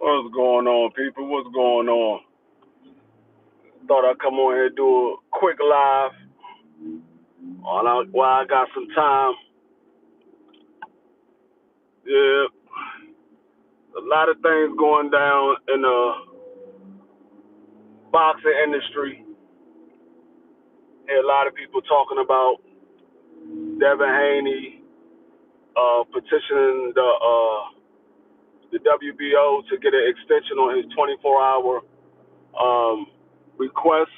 What's going on, people? What's going on? Thought I'd come on here and do a quick live while I got some time. Yeah, a lot of things going down in the boxing industry. Hear a lot of people talking about Devin Haney petitioning the WBO to get an extension on his 24-hour request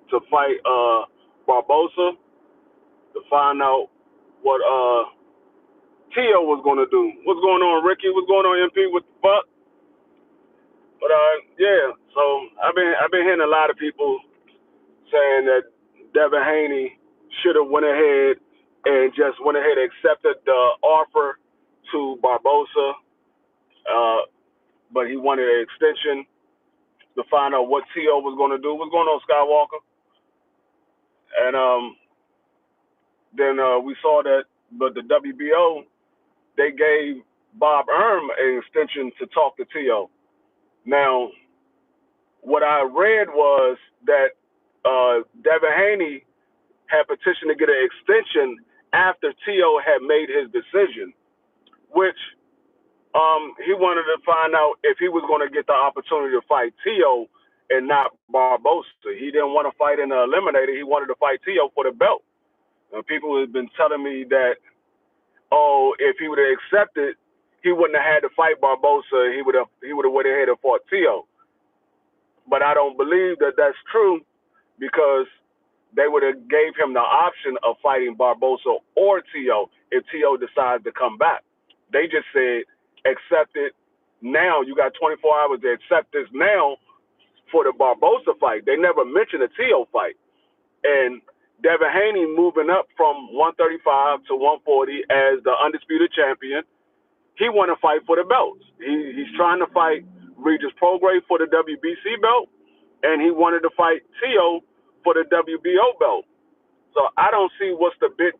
to fight Barbosa to find out what Tio was gonna do. What's going on, Ricky? What's going on, MP? What the fuck? But yeah. So I've been hearing a lot of people saying that Devin Haney should have went ahead and just went ahead and accepted the offer to Barbosa, but he wanted an extension to find out what Tio was gonna do. What's going on, Skywalker? And then we saw that, but the WBO they gave Bob Erm an extension to talk to Tio. Now, what I read was that Devin Haney had petitioned to get an extension after Tio had made his decision, which he wanted to find out if he was going to get the opportunity to fight Tio and not Barbosa. He didn't want to fight in the eliminator. He wanted to fight Tio for the belt. People have been telling me that, oh, if he would have accepted, he wouldn't have had to fight Barbosa. He would have went ahead and fought Tio. But I don't believe that that's true because they would have gave him the option of fighting Barbosa or Tio if Tio decides to come back. They just said, accept it now. You got 24 hours to accept this now for the Barbosa fight. They never mentioned a Tio fight. And Devin Haney moving up from 135 to 140 as the undisputed champion. He want to fight for the belts. He's trying to fight Regis Prograis for the WBC belt, and he wanted to fight Tio for the WBO belt. So I don't see what's the big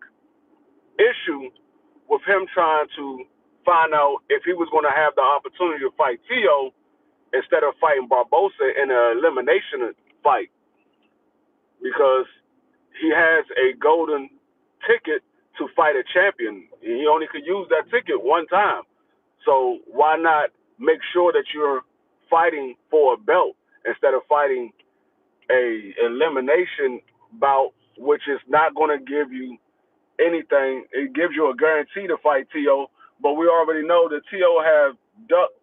issue with him trying to find out if he was going to have the opportunity to fight Tio instead of fighting Barbosa in an elimination fight, because he has a golden ticket to fight a champion. He only could use that ticket one time. So why not make sure that you're fighting for a belt instead of fighting a elimination bout, which is not going to give you anything. It gives you a guarantee to fight Tio, but we already know that Tio have ducked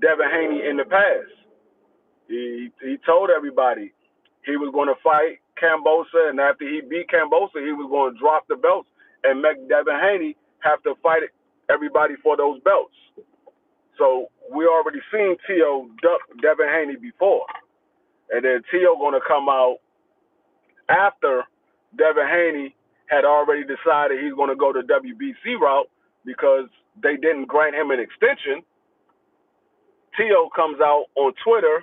Devin Haney in the past. He told everybody he was going to fight Kambosa, and after he beat Kambosa, he was going to drop the belts and make Devin Haney have to fight everybody for those belts. So we already seen Tio duck Devin Haney before. And then Tio going to come out after Devin Haney had already decided he's going to go the WBC route because they didn't grant him an extension. Tio comes out on Twitter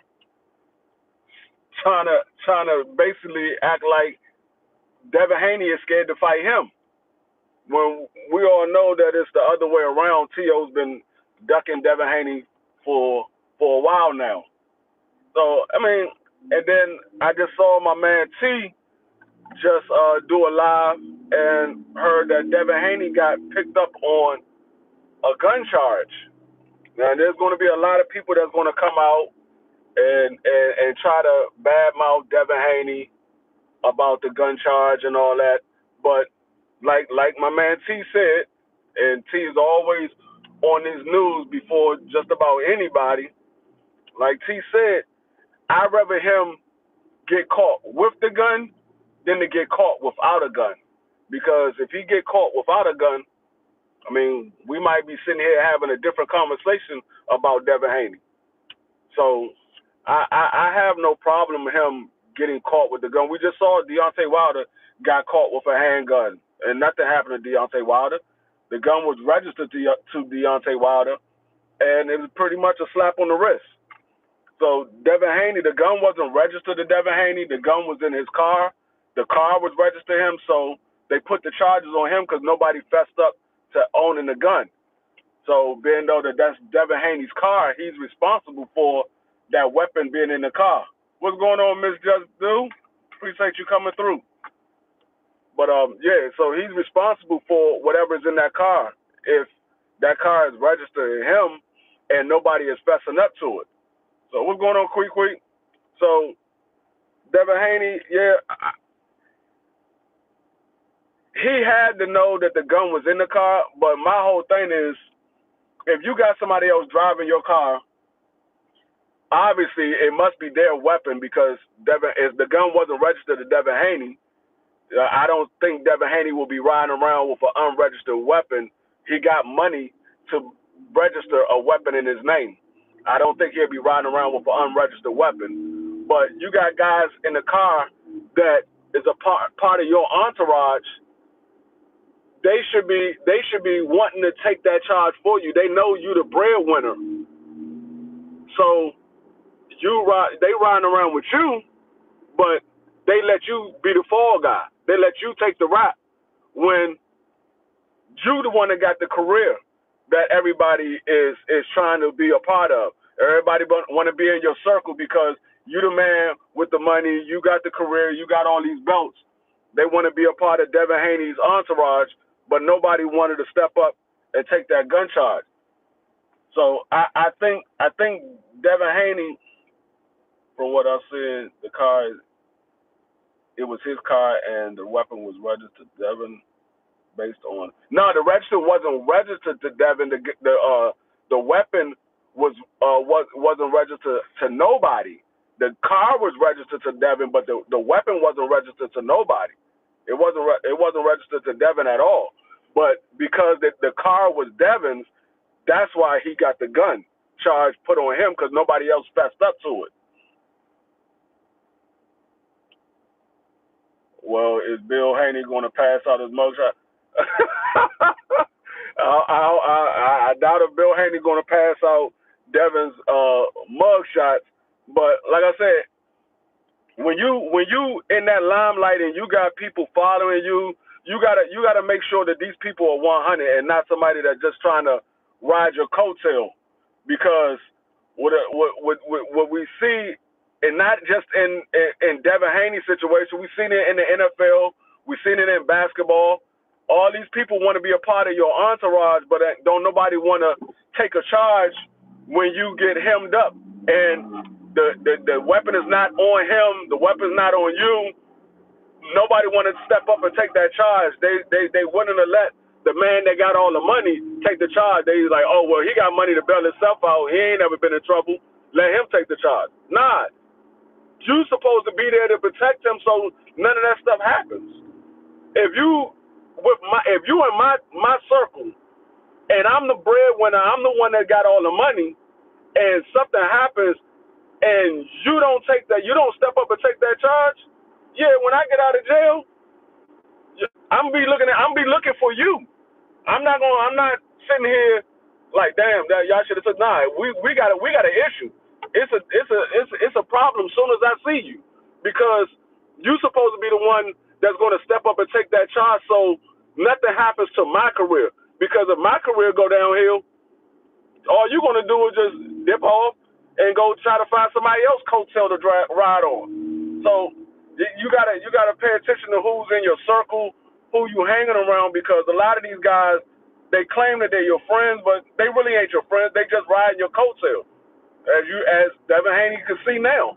trying to basically act like Devin Haney is scared to fight him, when we all know that it's the other way around. Tio's been ducking Devin Haney for a while now. So, I mean, and then I just saw my man T just do a live and heard that Devin Haney got picked up on a gun charge. Now, there's going to be a lot of people that's going to come out and try to badmouth Devin Haney about the gun charge and all that. But like my man T said, and T is always on his news before just about anybody, like T said, I'd rather him get caught with the gun than to get caught without a gun. Because if he get caught without a gun, I mean, we might be sitting here having a different conversation about Devin Haney. So I have no problem with him getting caught with the gun. We just saw Deontay Wilder got caught with a handgun, and nothing happened to Deontay Wilder. The gun was registered to Deontay Wilder, and it was pretty much a slap on the wrist. So Devin Haney, the gun wasn't registered to Devin Haney. The gun was in his car. The car was registered to him, so they put the charges on him because nobody fessed up to owning the gun. So being though that's Devin Haney's car, he's responsible for that weapon being in the car. What's going on, Miss Just Do? Appreciate you coming through. But yeah, so he's responsible for whatever's in that car. If that car is registered to him and nobody is fessing up to it. So what's going on, Quick? So Devin Haney, yeah, he had to know that the gun was in the car. But my whole thing is, if you got somebody else driving your car, obviously it must be their weapon because if the gun wasn't registered to Devin Haney, I don't think Devin Haney will be riding around with an unregistered weapon. He got money to register a weapon in his name. I don't think he'll be riding around with an unregistered weapon. But you got guys in the car that is a part of your entourage. They should be wanting to take that charge for you. They know you the breadwinner. So they riding around with you, but they let you be the fall guy. They let you take the rap when you the one that got the career that everybody is trying to be a part of. Everybody want to be in your circle because you the man with the money, you got the career, you got all these belts. They want to be a part of Devin Haney's entourage, but nobody wanted to step up and take that gun charge. So I think Devin Haney, from what I said, it was his car and the weapon was registered to Devin based on. No, the register wasn't registered to Devin. The weapon wasn't registered to nobody. The car was registered to Devin, but the weapon wasn't registered to nobody. It wasn't registered to Devin at all. But because the car was Devin's, that's why he got the gun charge put on him because nobody else fessed up to it. Well, is Bill Haney going to pass out his mugshot? I doubt if Bill Haney going to pass out Devin's mugshots. But like I said, when you in that limelight and you got people following you, you gotta make sure that these people are 100 and not somebody that's just trying to ride your coattail. Because what we see, and not just in Devin Haney's situation, we've seen it in the NFL, we've seen it in basketball. All these people want to be a part of your entourage, but don't nobody want to take a charge when you get hemmed up and the weapon is not on him, the weapon's not on you. Nobody wanted to step up and take that charge. They wouldn't have let the man that got all the money take the charge. They was like, oh well, he got money to bail himself out. He ain't never been in trouble. Let him take the charge. Nah, you supposed to be there to protect him so none of that stuff happens. If you in my circle and I'm the breadwinner, I'm the one that got all the money, and something happens and you don't step up and take that charge, yeah, when I get out of jail, I'm be looking for you. I'm not sitting here like, damn, that y'all should have said, nah, we got an issue. It's a problem as soon as I see you. Because you supposed to be the one that's gonna step up and take that charge so nothing happens to my career. Because if my career go downhill, all you're gonna do is just dip off and go try to find somebody else coattail to ride on. So you gotta pay attention to who's in your circle, who you hanging around, because a lot of these guys, they claim that they're your friends, but they really ain't your friends. They just riding your coattail. As Devin Haney can see now,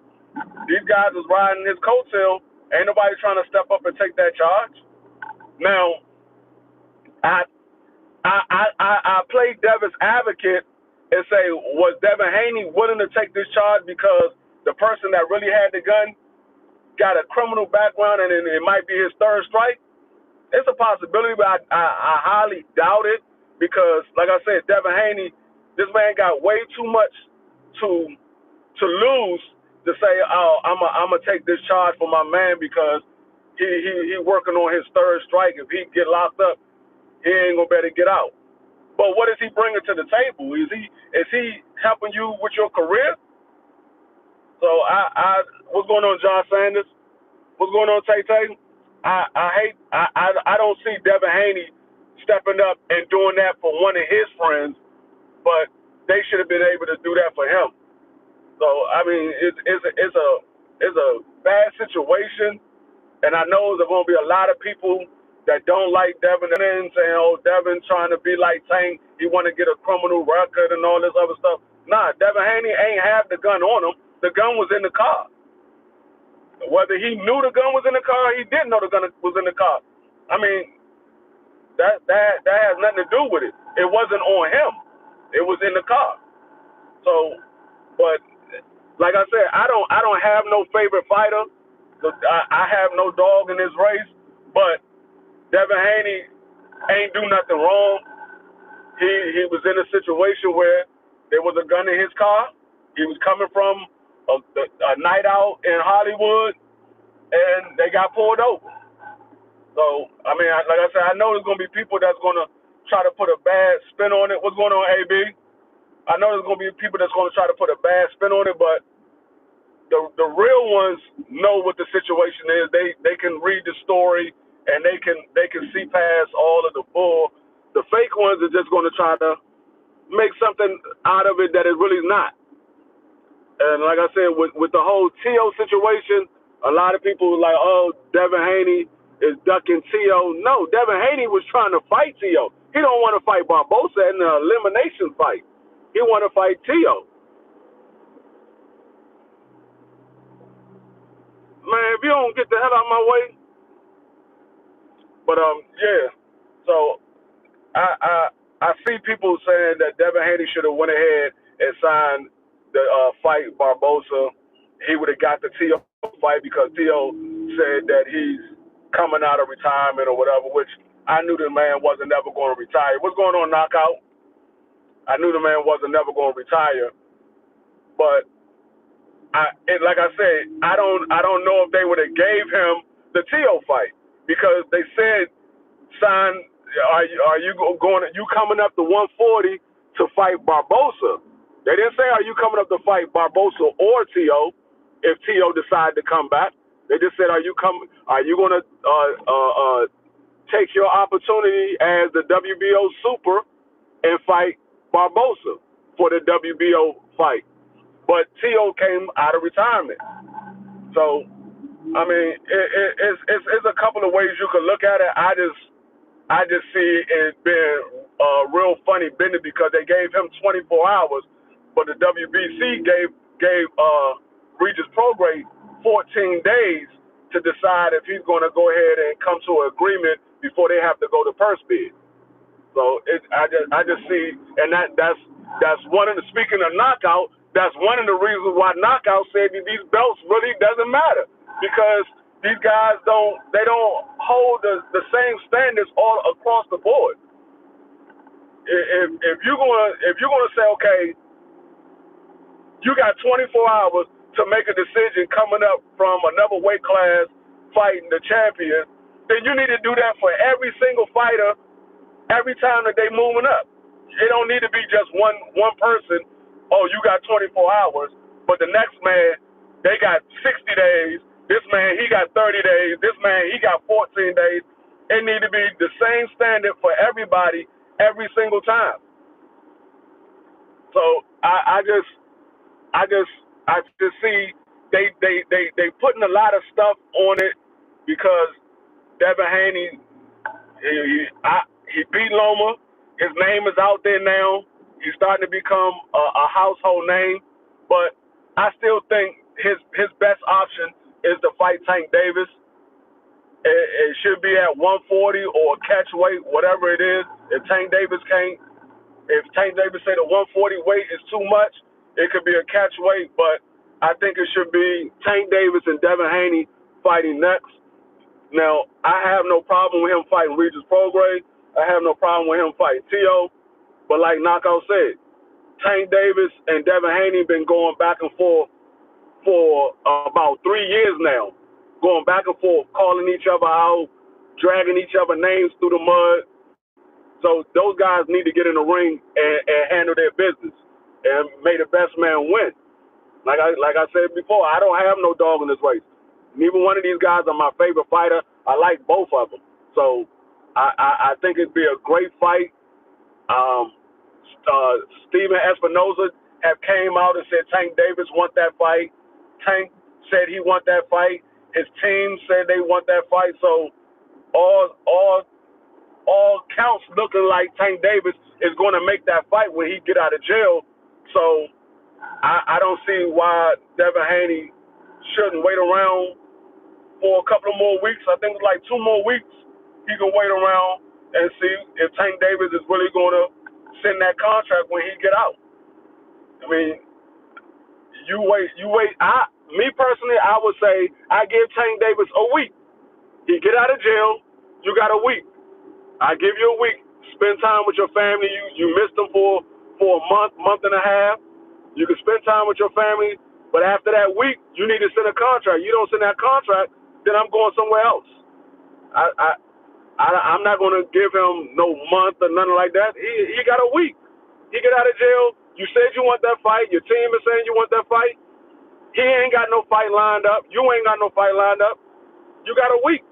these guys is riding his coattail. Ain't nobody trying to step up and take that charge. Now, I play Devin's advocate and say, was Devin Haney willing to take this charge because the person that really had the gun got a criminal background and it might be his third strike? It's a possibility, but I highly doubt it because, like I said, Devin Haney, this man got way too much to lose to say, oh, I'm gonna take this charge for my man because he working on his third strike. If he get locked up, he ain't gonna be able to get out. But what is he bringing to the table? Is he helping you with your career? So what's going on, John Sanders? What's going on, Tay Tay? I don't see Devin Haney stepping up and doing that for one of his friends but they should have been able to do that for him. So I mean, it's a bad situation, and I know there's gonna be a lot of people that don't like Devin and saying, "Oh, Devin trying to be like Tank, he want to get a criminal record and all this other stuff." Nah, Devin Haney ain't have the gun on him. The gun was in the car. Whether he knew the gun was in the car, he didn't know the gun was in the car. I mean, that has nothing to do with it. It wasn't on him. It was in the car. So, but like I said, I don't have no favorite fighter. I have no dog in this race. But Devin Haney ain't do nothing wrong. He was in a situation where there was a gun in his car. He was coming from a night out in Hollywood, and they got pulled over. So I mean, like I said, I know there's gonna be people that's gonna try to put a bad spin on it. What's going on, AB? I know there's gonna be people that's gonna try to put a bad spin on it, but the real ones know what the situation is. They can read the story and they can see past all of the bull. The fake ones are just gonna try to make something out of it that it really is not. And like I said, with the whole T.O. situation, a lot of people were like, oh, Devin Haney is ducking T.O. No, Devin Haney was trying to fight T.O. He don't want to fight Barbosa in the elimination fight. He want to fight T.O. Man, if you don't get the hell out of my way. But yeah. So I see people saying that Devin Haney should have went ahead and signed the fight Barbosa. He would have got the T.O. fight because T.O. said that he's coming out of retirement or whatever, which I knew the man wasn't never going to retire. What's going on, Knockout? I knew the man wasn't never going to retire. But like I said, I don't know if they would have gave him the T.O. fight because they said sign. Are you going? You coming up to 140 to fight Barbosa? They didn't say are you coming up to fight Barbosa or T.O. if T.O. decide to come back. They just said are you going to take your opportunity as the WBO super and fight Barbosa for the WBO fight? But T.O. came out of retirement. So, I mean, it's a couple of ways you could look at it. I just see it being real funny business because they gave him 24 hours, but the WBC gave Regis Prograis 14 days to decide if he's going to go ahead and come to an agreement before they have to go to purse bid. So I just see, and that's one of the, speaking of Knockout, that's one of the reasons why Knockout said that these belts really doesn't matter because these guys don't hold the same standards all across the board. If you're gonna say, okay, you got 24 hours to make a decision coming up from another weight class fighting the champion, then you need to do that for every single fighter every time that they moving up. It don't need to be just one person. Oh, you got 24 hours, but the next man, they got 60 days. This man, he got 30 days. This man, he got 14 days. It need to be the same standard for everybody every single time. So I just see they putting a lot of stuff on it because Devin Haney he beat Loma. His name is out there now. He's starting to become a household name. But I still think his best option is to fight Tank Davis. It should be at 140 or catch weight, whatever it is. If Tank Davis say the 140 weight is too much, it could be a catch weight. But I think it should be Tank Davis and Devin Haney fighting next. Now, I have no problem with him fighting Regis Prograis. I have no problem with him fighting T.O. But like Knockout said, Tank Davis and Devin Haney been going back and forth for about 3 years now. Going back and forth, calling each other out, dragging each other names through the mud. So those guys need to get in the ring and handle their business and may the best man win. Like I said before, I don't have no dog in this race. Neither one of these guys are my favorite fighter. I like both of them. So I think it'd be a great fight. Steven Espinoza have came out and said Tank Davis want that fight. Tank said he want that fight. His team said they want that fight. So all counts looking like Tank Davis is going to make that fight when he get out of jail. So I don't see why Devin Haney shouldn't wait around for a couple of more weeks. I think it's like 2 more weeks. He can wait around and see if Tank Davis is really going to send that contract when he get out. I mean, you wait. Me personally, I would say I give Tank Davis a week. He get out of jail, you got a week. I give you a week. Spend time with your family. You missed them for a month and a half. You can spend time with your family, but after that week, you need to send a contract. You don't send that contract, then I'm going somewhere else. I'm not going to give him no month or nothing like that. He got a week. He get out of jail. You said you want that fight. Your team is saying you want that fight. He ain't got no fight lined up. You ain't got no fight lined up. You got a week.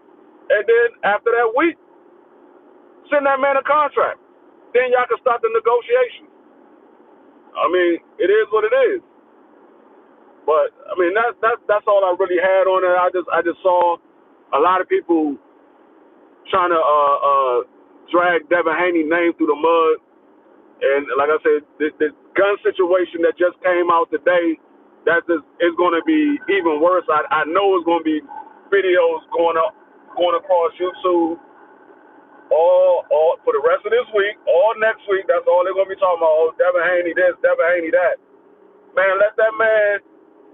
And then after that week, send that man a contract. Then y'all can start the negotiations. I mean, it is what it is. But I mean, that's all I really had on it. I just saw a lot of people trying to drag Devin Haney's name through the mud. And like I said, the gun situation that just came out today, is going to be even worse. I know it's going to be videos going across YouTube all for the rest of this week, all next week. That's all they're going to be talking about. Oh, Devin Haney this, Devin Haney that. Man, let that man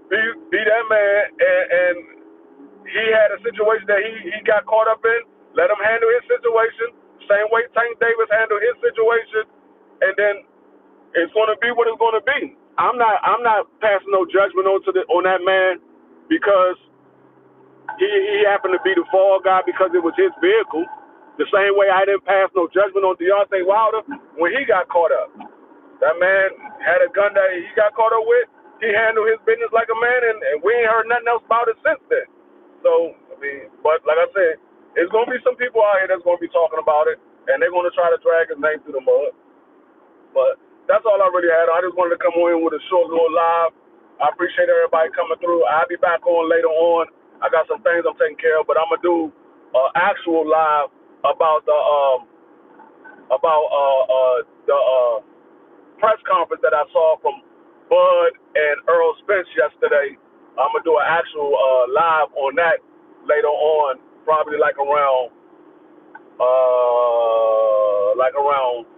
be that man. And he had a situation that he got caught up in. Let him handle his situation. Same way Tank Davis handled his situation. And then it's going to be what it's going to be. I'm not passing no judgment on that man because he happened to be the fall guy because it was his vehicle. The same way I didn't pass no judgment on Deontay Wilder when he got caught up. That man had a gun that he got caught up with. He handled his business like a man, and we ain't heard nothing else about it since then. So, I mean, but like I said, there's going to be some people out here that's going to be talking about it, and they're going to try to drag his name through the mud. But that's all I really had. I just wanted to come on with a short little live. I appreciate everybody coming through. I'll be back on later on. I got some things I'm taking care of, but I'm going to do an actual live about the press conference that I saw from Bud and Earl Spence yesterday. I'm gonna do an actual live on that later on, probably like around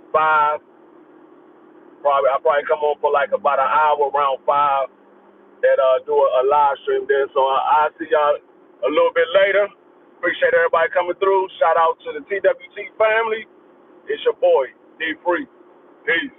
5. I'll probably come on for like about an hour around 5 and do a live stream there. So I'll see y'all a little bit later. Appreciate everybody coming through. Shout out to the TWT family. It's your boy, Dee Free. Peace.